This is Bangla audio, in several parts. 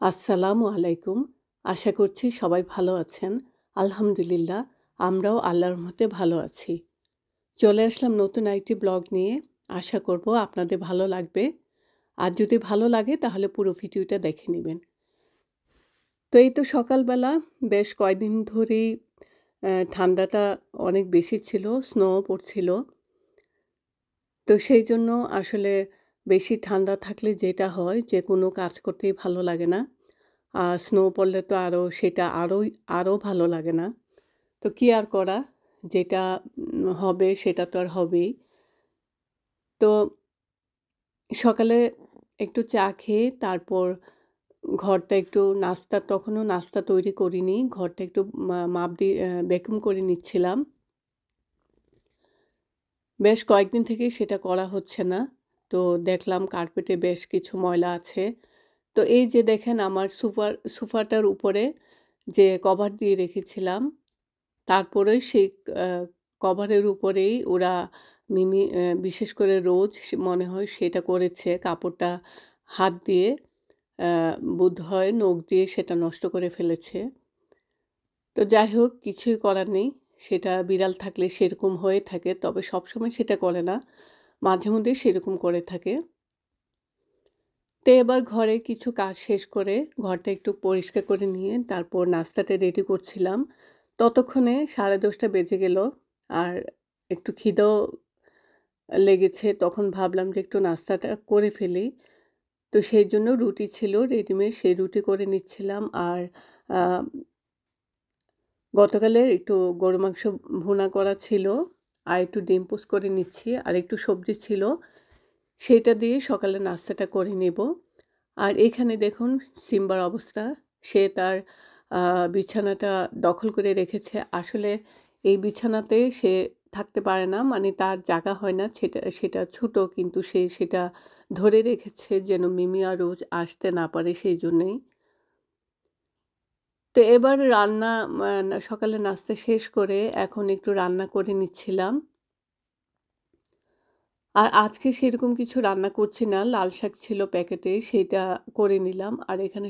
আসসালামু আলাইকুম। আশা করছি সবাই ভালো আছেন। আলহামদুলিল্লাহ, আমরাও আল্লাহর রহমতে ভালো আছি। চলে আসলাম নতুন আরেকটি ব্লগ নিয়ে। আশা করব আপনাদের ভালো লাগবে। আর যদি ভালো লাগে তাহলে পুরো ভিডিওটা দেখে নিবেন। তো এই তো সকালবেলা বেশ কয়দিন ধরেই ঠান্ডাটা অনেক বেশি ছিল, স্নোও পড়ছিল। তো সেইজন্য আসলে বেশি ঠান্ডা থাকলে যেটা হয় যে কোনো কাজ করতেই ভালো লাগে না। আর স্নো পড়লে তো সেটা আরও ভালো লাগে না। তো কি আর করা? যেটা হবে সেটা তো আর হবেই। তো সকালে একটু চা খেয়ে তারপর ঘরটা একটু তখনও নাস্তা তৈরি করিনি। ঘরটা একটু মাপ দিয়ে ভ্যাকুয়াম করে নিচ্ছিলাম। বেশ কয়েকদিন থেকেই সেটা করা হচ্ছে না। তো দেখলাম কার্পেটে বেশ কিছু ময়লা আছে। তো এই যে দেখেন আমার সোফাটার উপরে যে কভার দিয়ে রেখেছিলাম, তারপরে সেই আ কভারের উপরেই ওরা বিশেষ করে রোজ মনে হয় সেটা করেছে। কাপড়টা হাত দিয়ে আ বোধহয় নখ দিয়ে সেটা নষ্ট করে ফেলেছে। তো যাই হোক কিছুই করার নেই। সেটা বিড়াল থাকলে সেরকম হয়ে থাকে। তবে সবসময় সেটা করে না। মাঝেমধ্যেই সেরকম করে থাকে। তো এবার ঘরে কিছু কাজ শেষ করে ঘরটা একটু পরিষ্কার করে নিয়ে তারপর নাস্তাটা রেডি করছিলাম। ততক্ষণে 10:30 বেজে গেল। আর একটু খিদেও লেগেছে। তখন ভাবলাম যে একটু নাস্তাটা করে ফেলি। তো সেইজন্য রুটি ছিল রেডিমেড, সেই রুটি করে নিচ্ছিলাম। আর আ গতকালের একটু গরুর মাংস ভুনা করা ছিল। আর একটু ডিম পোচ করে নিচ্ছি। আর একটু সবজি ছিল। সেটা দিয়ে সকালের নাস্তাটা করে নেব। আর এখানে দেখুন সিম্বার অবস্থা। সে তার আ বিছানাটা দখল করে রেখেছে। আসলে এই বিছানাতে সে থাকতে পারে না। মানে তার জাগা হয় না। সেটা সেটা ছোট কিন্তু সে সেটা ধরে রেখেছে যেন মিমি আর রোজ আসতে না পারে সেইজন্যেই। তো এবার রান্না সকালে নাস্তা শেষ করে এখন একটু রান্না করে নিচ্ছিলাম। আর আজকে সেরকম কিছু রান্না করছি না। লাল শাক ছিল প্যাকেটে সেইটা করে নিলাম। আর এখানে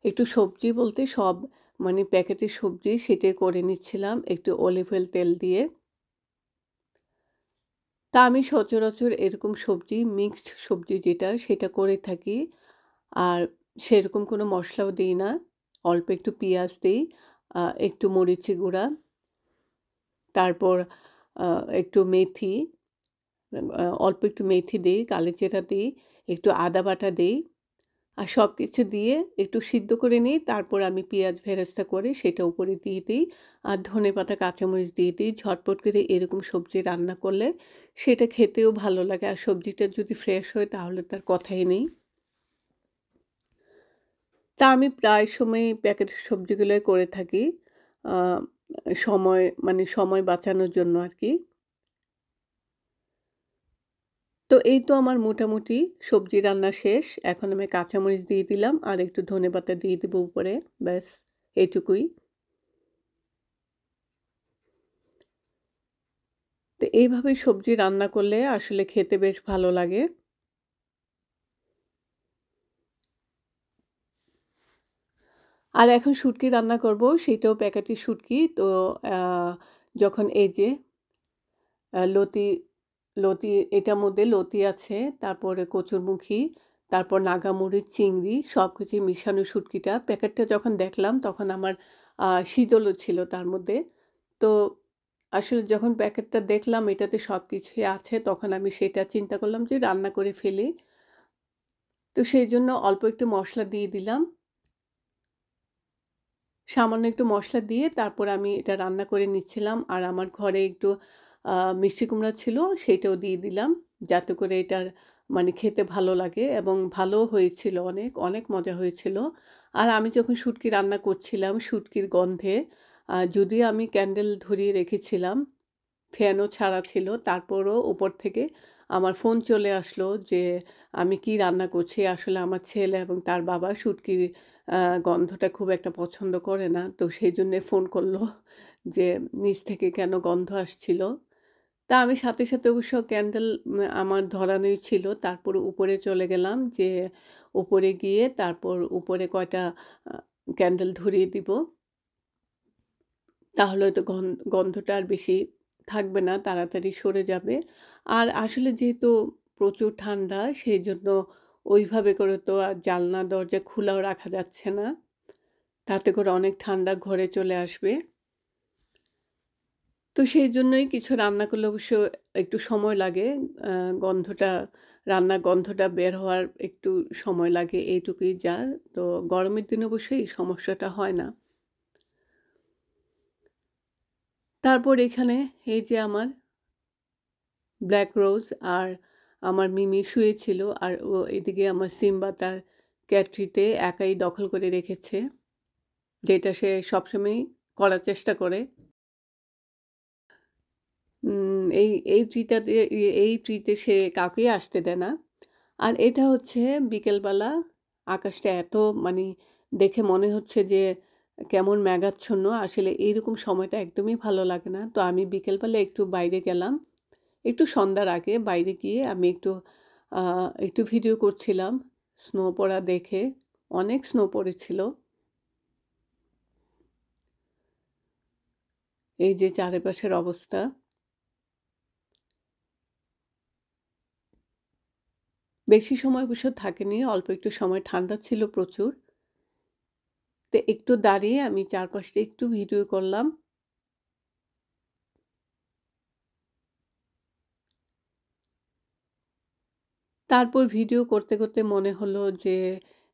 একটু সবজি বলতে সব মানে প্যাকেটের সবজি সেটাই করে নিচ্ছিলাম একটু অলিভ অয়েল তেল দিয়ে। তা আমি সচরাচর এরকম সবজি মিক্সড সবজি যেটা সেটা করে থাকি। আর সেরকম কোনো মসলাও দেই না। অল্প একটু পিঁয়াজ দেই, একটু মরিচি গুঁড়া, তারপর আ একটু মেথি, অল্প একটু মেথি দেই, কালিজিরা দেই, একটু আদা বাটা দেই। আর সবকিছু দিয়ে একটু সিদ্ধ করে নিই। তারপর আমি পেঁয়াজ ভেরেস্তা করে সেটা উপরে দিয়ে দিই। আর ধনেপাতা, কাঁচামরিচ দিয়ে দিই। ঝটপট করে এরকম সবজি রান্না করলে সেটা খেতেও ভালো লাগে। আর সবজিটা যদি ফ্রেশ হয় তাহলে তার কথাই নেই। তা আমি প্রায় সময়ই প্যাকেটের সবজিগুলোই করে থাকি। আ সময় বাঁচানোর জন্য আরকি। তো এই তো আমার মোটামুটি সবজি রান্না শেষ। এখন আমি কাঁচামরিচ দিয়ে দিলাম আর একটু ধনেপাতা দিয়ে দিব উপরে। ব্যাস এইটুকুই। তো এইভাবে সবজি রান্না করলে আসলে খেতে বেশ ভালো লাগে। আর এখন শুটকি রান্না করব, সেটাও প্যাকেটের শুটকি। তো আ যখন এই যে লতি লতি এটার মধ্যে লতি আছে, তারপরে কচুরমুখী, তারপর নাগামরিচ, চিংড়ি সবকিছুই মিশানো শুটকিটা। প্যাকেটটা যখন দেখলাম তখন আমার শীতলও ছিল তার মধ্যে। তো আসলে যখন প্যাকেটটা দেখলাম এটাতে সবকিছুই আছে তখন আমি সেটা চিন্তা করলাম যে রান্না করে ফেলি। তো সেইজন্য অল্প একটু মসলা দিয়ে দিলাম। সামান্য একটু মসলা দিয়ে তারপর আমি এটা রান্না করে নিচ্ছিলাম। আর আমার ঘরে একটু আ মিষ্টি কুমড়া ছিল সেইটাও দিয়ে দিলাম। যাতে করে এটার মানে খেতে ভালো লাগে এবং ভালোও হয়েছিল অনেক, অনেক মজা হয়েছিল। আর আমি যখন শুটকি রান্না করছিলাম শুটকির গন্ধে যদিও আমি ক্যান্ডেল ধরিয়ে রেখেছিলাম, ফ্যানও ছাড়া ছিল। তারপরও উপর থেকে আমার ফোন চলে আসলো যে আমি কি রান্না করছি। আসলে আমার ছেলে এবং তার বাবা শুটকির আ গন্ধটা খুব একটা পছন্দ করে না। তো সেইজন্যে ফোন করলো যে নিচ থেকে কেন গন্ধ আসছিল। তা আমি সাথে, সাথে অবশ্য ক্যান্ডেল আমার ধরানোই ছিল। তারপরে উপরে চলে গেলাম যে উপরে গিয়ে তারপর উপরে কয়টা আ ক্যান্ডেল ধরিয়ে দিব। তাহলে হয়তো গন্ধটা আর বেশি থাকবে না, তাড়াতাড়ি সরে যাবে। আর আসলে যেহেতু প্রচুর ঠান্ডা সেইজন্য ওইভাবে করে তো আর জানলা দরজা খোলাও রাখা যাচ্ছে না। তাতে করে অনেক ঠান্ডা ঘরে চলে আসবে। তো সেইজন্যই কিছু রান্না করলে অবশ্য একটু সময় লাগে। আ গন্ধটা রান্নার গন্ধটা বের হওয়ার একটু সময় লাগে এইটুকুই যা। তো গরমের দিনে অবশ্য এই সমস্যাটা হয় না। তারপর এখানে এই যে আমার ব্ল্যাক রোজ আর আমার মিমি শুয়েছিল আর এদিকে আমার সিম্বা তার ক্যাটরিতে একাই দখল করে রেখেছে। যেটা সে সবসময়ই করার চেষ্টা করে। এই ট্রিটাতে এই ট্রিতে সে কাউকেই আসতে দেয় না। আর এটা হচ্ছে বিকেলবেলা আকাশটা এত মানি দেখে মনে হচ্ছে যে কেমন মেঘাচ্ছন্ন। আসলে এইরকম সময়টা একদমই ভালো লাগে না। তো আমি বিকেলবেলা একটু বাইরে গেলাম। একটু সন্ধ্যার আগে বাইরে গিয়ে আমি আ একটু ভিডিও করছিলাম। স্নো পড়া দেখে। অনেক স্নো পড়েছিল। এই যে চারিপাশের অবস্থা। বেশি সময় অবশ্য থাকেনি। অল্প একটু সময় ঠান্ডা ছিল প্রচুর। তো একটু দাঁড়িয়ে আমি চারপাশটা একটু ভিডিও করলাম। তারপর ভিডিও করতে, করতে মনে হলো যে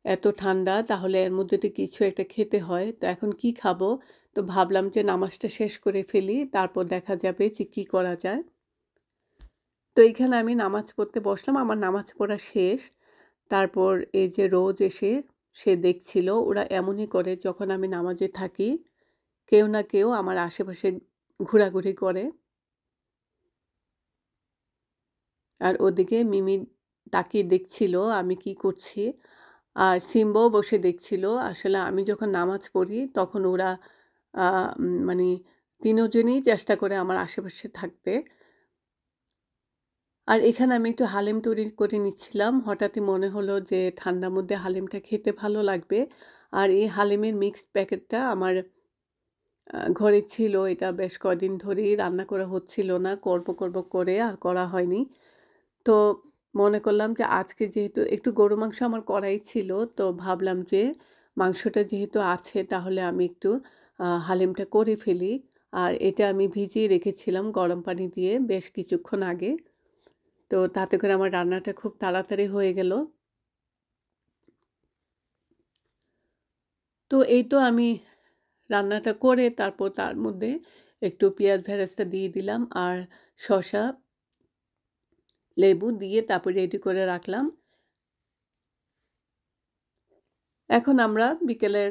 এত ঠান্ডা তাহলে এর মধ্যে তো কিছু একটা খেতে হয়। তো এখন কি খাবো? তো ভাবলাম যে নামাজটা শেষ করে ফেলি। তারপর দেখা যাবে যে কি করা যায়। তো এইখানে আমি নামাজ পড়তে বসলাম। আমার নামাজ পড়া শেষ। তারপর এই যে রোজ এসে সে দেখছিল ওরা এমনই করে যখন আমি নামাজে থাকি, কেউ না কেউ আমার আশেপাশে ঘোরাঘুরি করে। আর ওদিকে মিমি তাকিয়ে দেখছিল আমি কি করছি। আর সিম্বাও বসে দেখছিল। আসলে আমি যখন নামাজ পড়ি তখন ওরা আ মানি ৩ জনই চেষ্টা করে আমার আশেপাশে থাকতে। আর এখানে আমি একটু হালিম তৈরি করে নিচ্ছিলাম। হঠাৎই মনে হলো যে ঠান্ডার মধ্যে হালিমটা খেতে ভালো লাগবে। আর এই হালিমের মিক্সড প্যাকেটটা আমার ঘরে ছিল। এটা বেশ কয়দিন ধরেই রান্না করা হচ্ছিল না। করব, করব করে আর করা হয়নি। তো মনে করলাম যে আজকে যেহেতু একটু গরু মাংস আমার করাই ছিল। তো ভাবলাম যে মাংসটা যেহেতু আছে তাহলে আমি একটু হালিমটা করে ফেলি। আর এটা আমি ভিজিয়ে রেখেছিলাম গরম পানি দিয়ে বেশ কিছুক্ষণ আগে। তো তাতে করে আমার রান্নাটা খুব তাড়াতাড়ি হয়ে গেল। তো এই তো আমি রান্নাটা করে তারপর তার মধ্যে একটু পেঁয়াজ বেরেস্তা দিয়ে দিলাম আর শসা, লেবু দিয়ে তারপর রেডি করে রাখলাম। এখন আমরা বিকেলের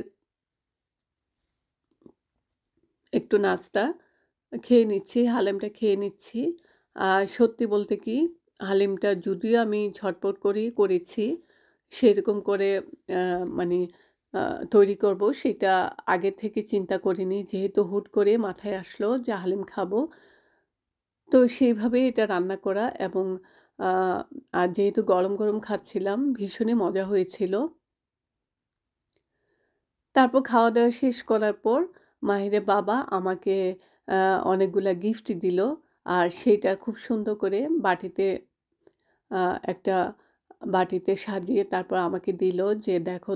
একটু নাস্তা খেয়ে নিচ্ছি, হালিমটা খেয়ে নিচ্ছি। আর সত্যি বলতে কি হালিমটা যদিও আমি ঝটপট করেই করেছি, সেরকম করে আ মানে আ তৈরি করব সেটা আগে থেকে চিন্তা করিনি। যেহেতু হুট করে মাথায় আসলো যে হালিম খাবো। তো সেইভাবেই এটা রান্না করা এবং আ আর যেহেতু গরম, গরম খাচ্ছিলাম ভীষণই মজা হয়েছিল। তারপর খাওয়া-দাওয়া শেষ করার পর মাহিরের বাবা আমাকে আ অনেকগুলা গিফট দিল। আর সেইটা খুব সুন্দর করে বাটিতে আ একটা বাটিতে সাজিয়ে তারপর আমাকে দিল যে, "দেখো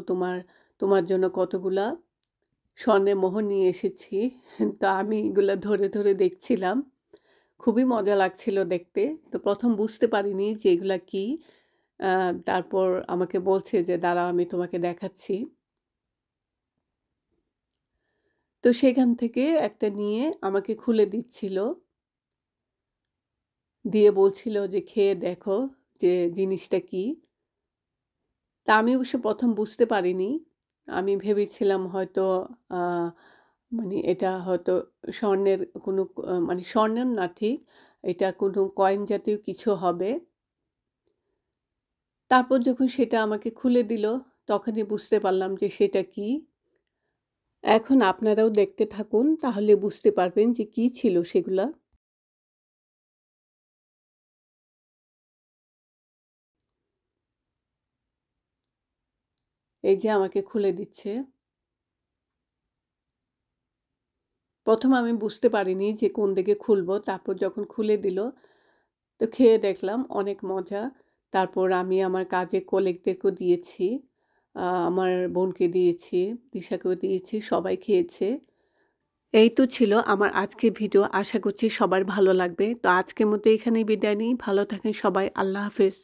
তোমার জন্য কতগুলা স্বর্ণের মোহর নিয়ে এসেছি।" তো আমি এগুলা ধরে, ধরে দেখছিলাম। খুবই মজা লাগছিল দেখতে। তো ১ম বুঝতে পারিনি যে এগুলা কি। আ তারপর আমাকে বলছে যে, "দাঁড়াও আমি তোমাকে দেখাচ্ছি।" তো সেখান থেকে একটা নিয়ে আমাকে খুলে দিচ্ছিল। দিয়ে বলছিল যে, "খেয়ে দেখো যে জিনিসটা কি?" তা আমি অবশ্য ১ম বুঝতে পারিনি। আমি ভেবেছিলাম হয়তো আ মানে এটা হয়তো স্বর্ণের কোনো মানে স্বর্ণের না ঠিক। এটা কোনো কয়েন জাতীয় কিছু হবে। তারপর যখন সেটা আমাকে খুলে দিল, তখনই বুঝতে পারলাম যে সেটা কি। এখন আপনারাও দেখতে থাকুন তাহলে বুঝতে পারবেন যে কি ছিল সেগুলা। এই যে আমাকে খুলে দিচ্ছে। ১ম আমি বুঝতে পারিনি যে কোন দিকে খুলবো। তারপর যখন খুলে দিল, তো খেয়ে দেখলাম অনেক মজা। তারপর আমি আমার কাজের কলিগদেরকেও দিয়েছি। আমার বোনকে দিয়েছি, তিশাকেও দিয়েছি, সবাই খেয়েছে। এই তো ছিল আমার আজকের ভিডিও। আশা করছি সবার ভালো লাগবে। তো আজকের মতো এখানেই বিদায় নিই। ভালো থাকেন সবাই। আল্লাহ হাফেজ।